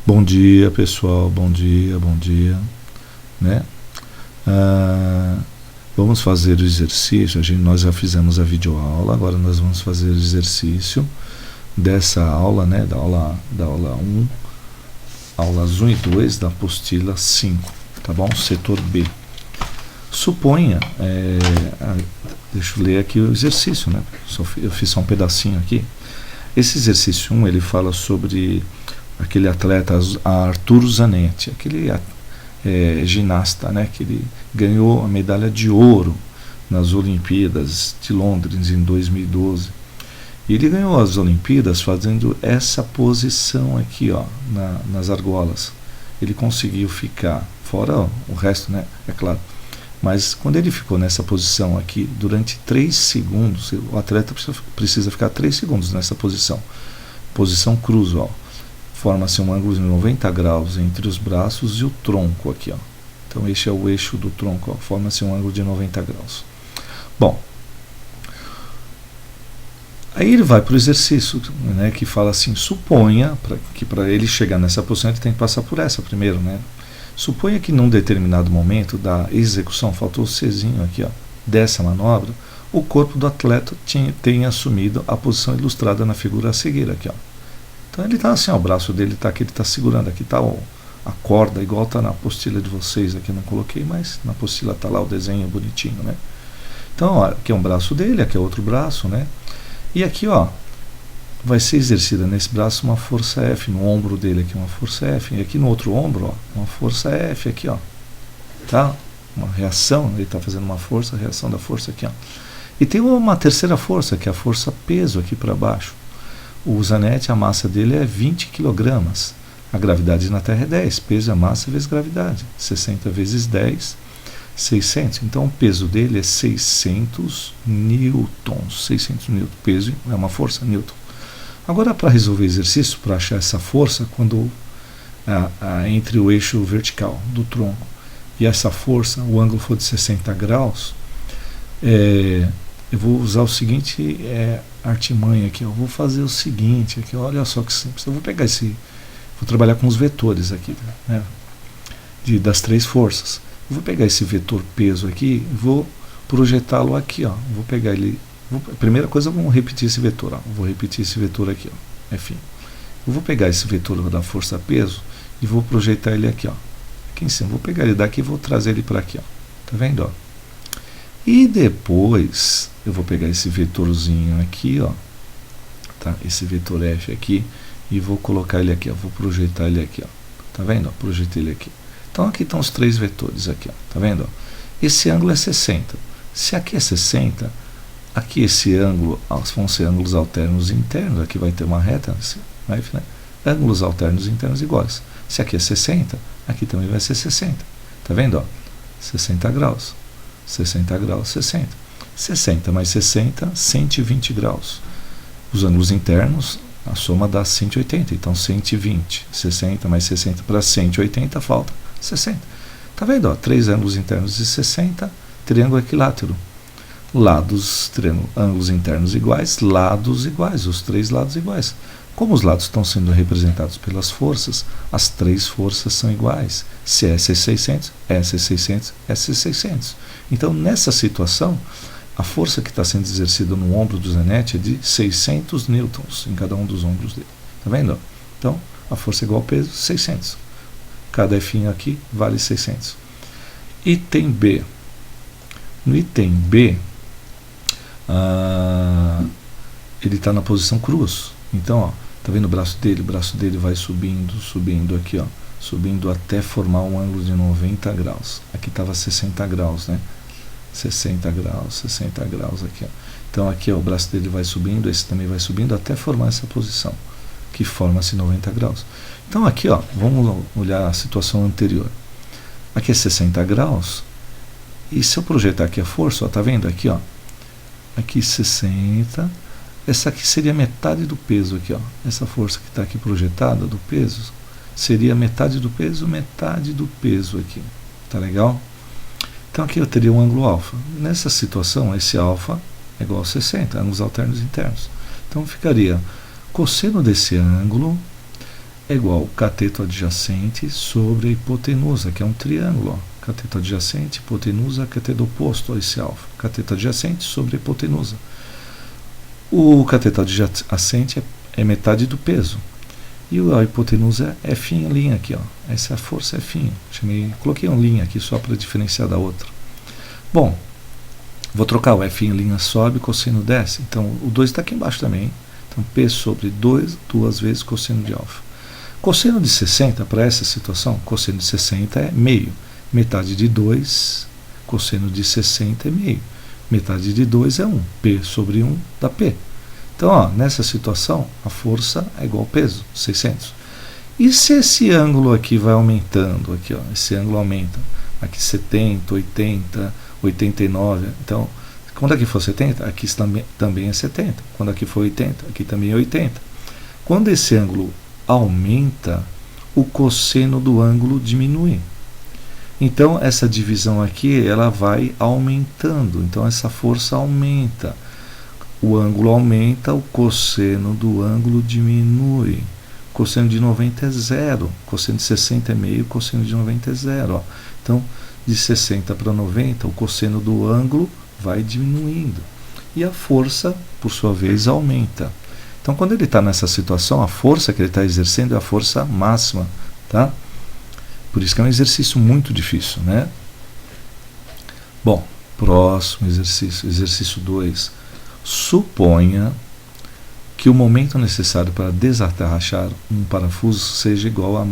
Bom dia, pessoal, bom dia, né? Vamos fazer o exercício. Nós já fizemos a videoaula, agora nós vamos fazer o exercício dessa aula, né? Da aula 1, aulas 1 e 2 da apostila 5, tá bom? Setor B. Suponha, deixa eu ler aqui o exercício, né? Eu fiz só um pedacinho aqui. Esse exercício 1, ele fala sobre aquele atleta Arturo Zanetti, aquele ginasta, né, que ele ganhou a medalha de ouro nas Olimpíadas de Londres em 2012. E ele ganhou as Olimpíadas fazendo essa posição aqui, ó, nas argolas. Ele conseguiu ficar, fora o resto, né, é claro. Mas quando ele ficou nessa posição aqui durante 3 segundos, o atleta precisa ficar 3 segundos nessa posição. Posição cruz, ó. Forma-se um ângulo de 90 graus entre os braços e o tronco aqui, ó. Então este é o eixo do tronco, ó. Forma-se um ângulo de 90 graus. Bom, aí ele vai para o exercício, né, que fala assim, suponha que para ele chegar nessa posição ele tem que passar por essa primeiro, né? Suponha que num determinado momento da execução, faltou o Czinho aqui, ó, dessa manobra, o corpo do atleta tenha assumido a posição ilustrada na figura a seguir aqui, ó. Então ele está assim, ó, o braço dele está aqui, ele está segurando, aqui está a corda, igual está na apostila de vocês, aqui eu não coloquei, mas na apostila está lá o desenho bonitinho, né? Então, ó, aqui é um braço dele, aqui é outro braço, né? E aqui, ó, vai ser exercida nesse braço uma força F, no ombro dele aqui uma força F, e aqui no outro ombro, ó, uma força F aqui, ó, tá? Uma reação, ele está fazendo uma força, reação da força aqui, ó. E tem uma terceira força, que é a força peso aqui para baixo. O Zanetti, a massa dele é 20 kg, a gravidade na Terra é 10, peso é massa vezes gravidade, 60 vezes 10, 600, então o peso dele é 600 newtons, 600 newtons, peso é uma força, newton. Agora, para resolver o exercício, para achar essa força, quando entre o eixo vertical do tronco e essa força, o ângulo for de 60 graus, eu vou usar o seguinte artimanha aqui, eu vou fazer o seguinte aqui, olha só que simples, eu vou pegar vou trabalhar com os vetores aqui, né, das 3 forças. Eu vou pegar esse vetor peso aqui e vou projetá-lo aqui, ó. Vou pegar ele, primeira coisa, vamos repetir esse vetor, ó. Vou repetir esse vetor aqui, ó, F. Eu vou pegar esse vetor da força peso e vou projetar ele aqui, ó, aqui em cima. Vou pegar ele daqui e vou trazer ele para aqui, ó. Tá vendo, ó? E depois eu vou pegar esse vetorzinho aqui, ó, tá? Esse vetor F aqui e vou colocar ele aqui, ó. Vou projetar ele aqui, ó. Tá vendo? Ó? Projetei ele aqui. Então aqui estão os 3 vetores aqui, ó. Tá vendo? Ó? Esse ângulo é 60. Se aqui é 60, aqui esse ângulo vão ser ângulos alternos internos. Aqui vai ter uma reta, né? Ângulos alternos internos iguais. Se aqui é 60, aqui também vai ser 60. Tá vendo? Ó? 60 graus. 60 graus, 60. 60 mais 60, 120 graus. Os ângulos internos, a soma dá 180. Então 120. 60 mais 60 para 180, falta 60. Tá vendo? Ó? 3 ângulos internos de 60, triângulo equilátero. Lados, ângulos internos iguais, lados iguais, os 3 lados iguais. Como os lados estão sendo representados pelas forças, as 3 forças são iguais. Se S é 600, S é 600, S é 600. Então, nessa situação, a força que está sendo exercida no ombro do Zanetti é de 600 newtons em cada um dos ombros dele. Tá vendo? Então, a força é igual ao peso, 600. Cada F aqui vale 600. Item B. No item B, ele está na posição cruz. Então, ó, tá vendo o braço dele? O braço dele vai subindo aqui, ó, subindo até formar um ângulo de 90 graus. Aqui estava 60 graus, né? 60 graus aqui, ó. Então aqui, ó, o braço dele vai subindo, esse também vai subindo até formar essa posição, que forma-se 90 graus. Então aqui, ó, vamos olhar a situação anterior. Aqui é 60 graus, e se eu projetar aqui a força, ó, tá vendo aqui, ó, aqui 60, essa aqui seria metade do peso aqui, ó. Essa força que está aqui projetada do peso seria metade do peso aqui. Tá legal? Então aqui eu teria um ângulo alfa. Nessa situação, esse alfa é igual a 60, ângulos alternos internos. Então ficaria cosseno desse ângulo é igual ao cateto adjacente sobre a hipotenusa, que é um triângulo. Ó. Cateto adjacente, hipotenusa, cateto oposto a esse alfa. Cateto adjacente sobre a hipotenusa. O cateto adjacente é metade do peso. E a hipotenusa é F' aqui. Ó. Essa é a força F'. Coloquei uma linha aqui só para diferenciar da outra. Bom, vou trocar o F' sobe, cosseno desce. Então, o 2 está aqui embaixo também. Então, P sobre 2, duas vezes cosseno de alfa. Cosseno de 60, para essa situação, cosseno de 60 é meio. Metade de 2, cosseno de 60 é meio. Metade de 2 é 1. P sobre 1 dá P. Então, ó, nessa situação, a força é igual ao peso, 600. E se esse ângulo aqui vai aumentando? Aqui, ó, esse ângulo aumenta. Aqui 70, 80, 89. Então, quando aqui for 70, aqui também é 70. Quando aqui for 80, aqui também é 80. Quando esse ângulo aumenta, o cosseno do ângulo diminui. Então, essa divisão aqui, ela vai aumentando. Então, essa força aumenta. O ângulo aumenta, o cosseno do ângulo diminui. Cosseno de 90 é zero. Cosseno de 60 é meio, cosseno de 90 é zero. Ó. Então, de 60 para 90, o cosseno do ângulo vai diminuindo. E a força, por sua vez, aumenta. Então, quando ele está nessa situação, a força que ele está exercendo é a força máxima. Tá? Por isso que é um exercício muito difícil, né? Bom, próximo exercício, exercício 2. Suponha que o momento necessário para desatarrachar um parafuso seja igual a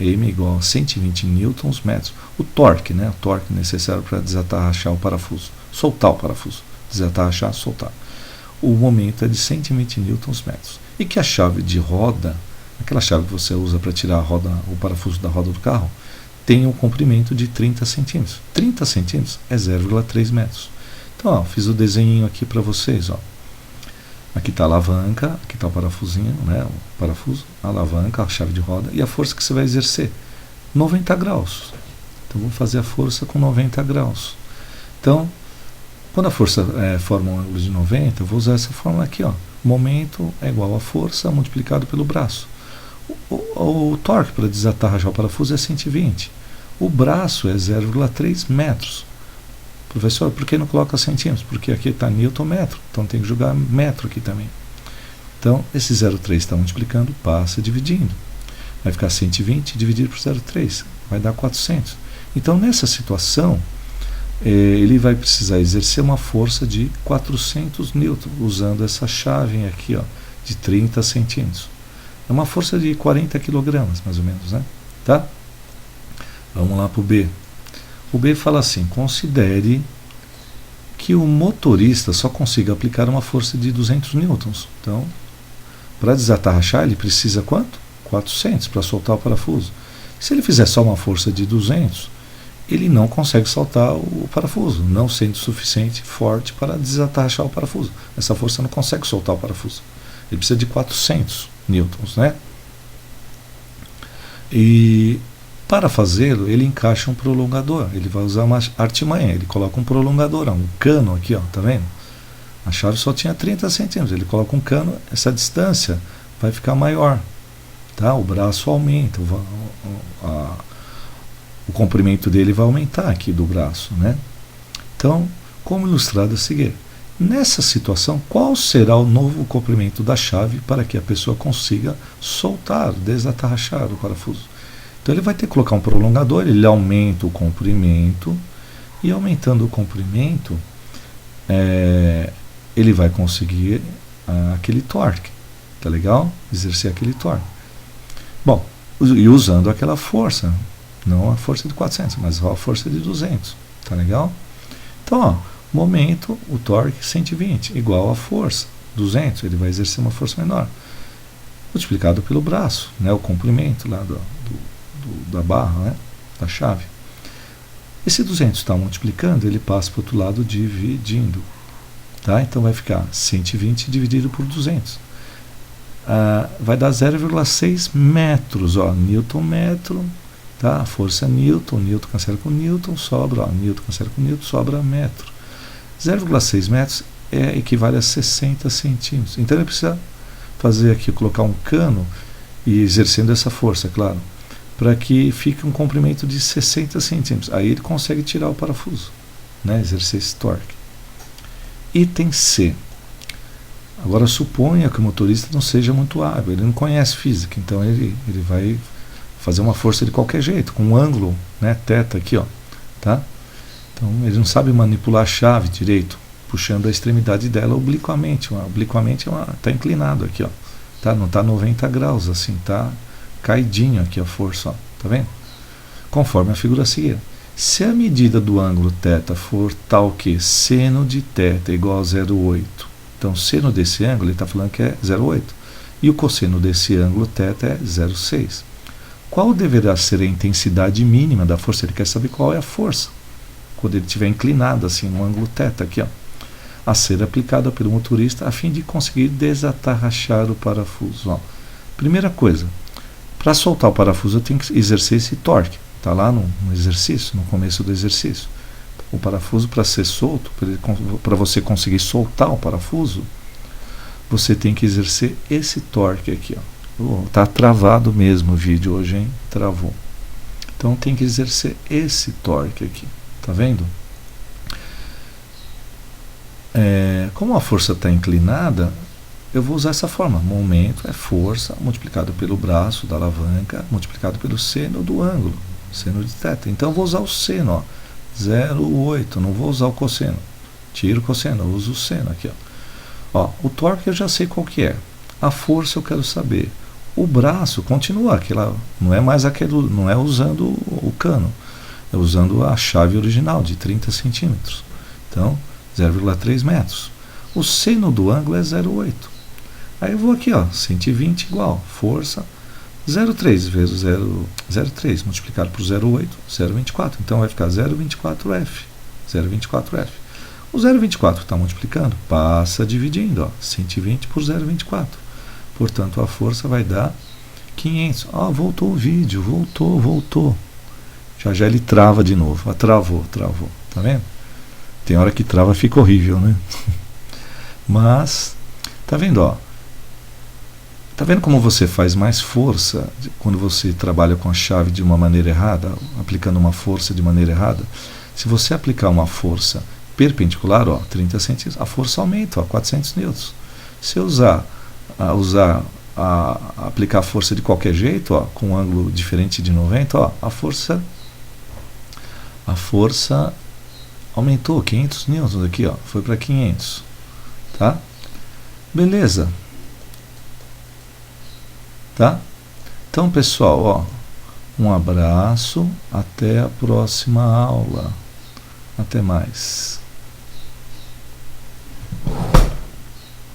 M igual a 120 newtons-metros. O torque, né? O torque necessário para desatarrachar o parafuso. Soltar o parafuso. Desatarrachar, soltar. O momento é de 120 newtons-metros. E que a chave de roda, aquela chave que você usa para tirar a roda, o parafuso da roda do carro, tem um comprimento de 30 centímetros. 30 centímetros é 0,3 metros. Então, ó, fiz o desenho aqui para vocês. Ó. Aqui está a alavanca, aqui está o parafusinho, né, o parafuso, a alavanca, a chave de roda e a força que você vai exercer. 90 graus. Então, vou fazer a força com 90 graus. Então, quando a força forma um ângulo de 90, eu vou usar essa fórmula aqui. Ó. Momento é igual a força multiplicado pelo braço. O torque para desatarrachar o parafuso é 120. O braço é 0,3 metros. Professor, por que não coloca centímetros? Porque aqui está newton-metro, então tem que jogar metro aqui também. Então, esse 0,3 está multiplicando, passa dividindo. Vai ficar 120 dividido por 0,3, vai dar 400. Então, nessa situação, ele vai precisar exercer uma força de 400 newton, usando essa chave aqui, ó, de 30 centímetros. É uma força de 40 quilogramas, mais ou menos, né? Tá? Vamos lá para o B. O B fala assim, considere que o motorista só consiga aplicar uma força de 200 newtons. Então, para desatarrachar, ele precisa quanto? 400 para soltar o parafuso. Se ele fizer só uma força de 200, ele não consegue soltar o parafuso, não sendo suficiente forte para desatarrachar o parafuso. Essa força não consegue soltar o parafuso. Ele precisa de 400 newtons, né? E para fazê-lo, ele encaixa um prolongador. Ele vai usar uma artimanha. Ele coloca um prolongador, um cano aqui, ó, tá vendo? A chave só tinha 30 centímetros. Ele coloca um cano, essa distância vai ficar maior. Tá? O braço aumenta, o comprimento dele vai aumentar aqui do braço, né? Então, como ilustrado a seguir. Nessa situação, qual será o novo comprimento da chave para que a pessoa consiga soltar, desatarrachar o parafuso? Então ele vai ter que colocar um prolongador, ele aumenta o comprimento, e aumentando o comprimento, ele vai conseguir aquele torque, tá legal? Exercer aquele torque. Bom, e usando aquela força, não a força de 400, mas a força de 200, tá legal? Então, ó, momento, o torque 120, igual a força, 200, ele vai exercer uma força menor, multiplicado pelo braço, né, o comprimento lá da barra, né, da chave. Esse 200 está multiplicando, ele passa para o outro lado dividindo. Tá? Então vai ficar 120 dividido por 200. Vai dar 0,6 metros, ó, Newton-metro. Tá? A força é Newton, Newton cancela com Newton, sobra, ó, Newton cancela com Newton, sobra metro. 0,6 metros equivale a 60 centímetros. Então ele precisa fazer aqui, colocar um cano e exercendo essa força, claro, para que fique um comprimento de 60 centímetros. Aí ele consegue tirar o parafuso, né? Exercer esse torque. Item C. Agora suponha que o motorista não seja muito hábil, ele não conhece física, então ele vai fazer uma força de qualquer jeito, com um ângulo, né, θ aqui, ó, tá? Então ele não sabe manipular a chave direito, puxando a extremidade dela obliquamente. Obliquamente está inclinado aqui, ó, tá? Não está 90 graus assim, tá caidinho aqui a força, ó, tá vendo? Conforme a figura a seguir. Se a medida do ângulo θ for tal que seno de θ igual a 0,8, então seno desse ângulo ele está falando que é 0,8, e o cosseno desse ângulo θ é 0,6. Qual deverá ser a intensidade mínima da força? Ele quer saber qual é a força quando ele estiver inclinado assim no ângulo θ aqui, ó, a ser aplicada pelo motorista a fim de conseguir desatarrachar o parafuso. Ó. Primeira coisa, para soltar o parafuso eu tenho que exercer esse torque. Está lá no exercício, no começo do exercício. O parafuso, para ser solto, para você conseguir soltar o parafuso, você tem que exercer esse torque aqui. Está travado mesmo o vídeo hoje, hein? Travou. Então tem que exercer esse torque aqui. Tá vendo? Como a força está inclinada, eu vou usar essa forma. Momento é força multiplicado pelo braço da alavanca multiplicado pelo seno do ângulo, seno de θ. Então eu vou usar o seno, ó, 0,8, não vou usar o cosseno. Tiro o cosseno, eu uso o seno aqui, ó. O torque eu já sei qual que é. A força eu quero saber. O braço continua aquela, não é mais aquele, não é usando o cano, é usando a chave original de 30 centímetros. Então, 0,3 metros. O seno do ângulo é 0,8. Aí eu vou aqui, ó, 120 igual, força, 0,3 vezes 0,3 multiplicado por 0,8, 0,24. Então vai ficar 0,24F. 0,24F. O 0,24 está multiplicando, passa dividindo, ó, 120 por 0,24. Portanto, a força vai dar 500. Ah, voltou o vídeo, voltou. Já ele trava de novo. Ah, travou. Tá vendo? Tem hora que trava, fica horrível, né? Mas, tá vendo, ó? Tá vendo como você faz mais força quando você trabalha com a chave de uma maneira errada, aplicando uma força de maneira errada? Se você aplicar uma força perpendicular, ó, 30 centímetros, a força aumenta, ó, 400 newtons. Se eu aplicar a força de qualquer jeito, ó, com um ângulo diferente de 90, ó, a força aumentou 500 newtons aqui, ó, foi para 500, tá? Beleza. Tá? Então, pessoal, ó, um abraço, até a próxima aula. Até mais.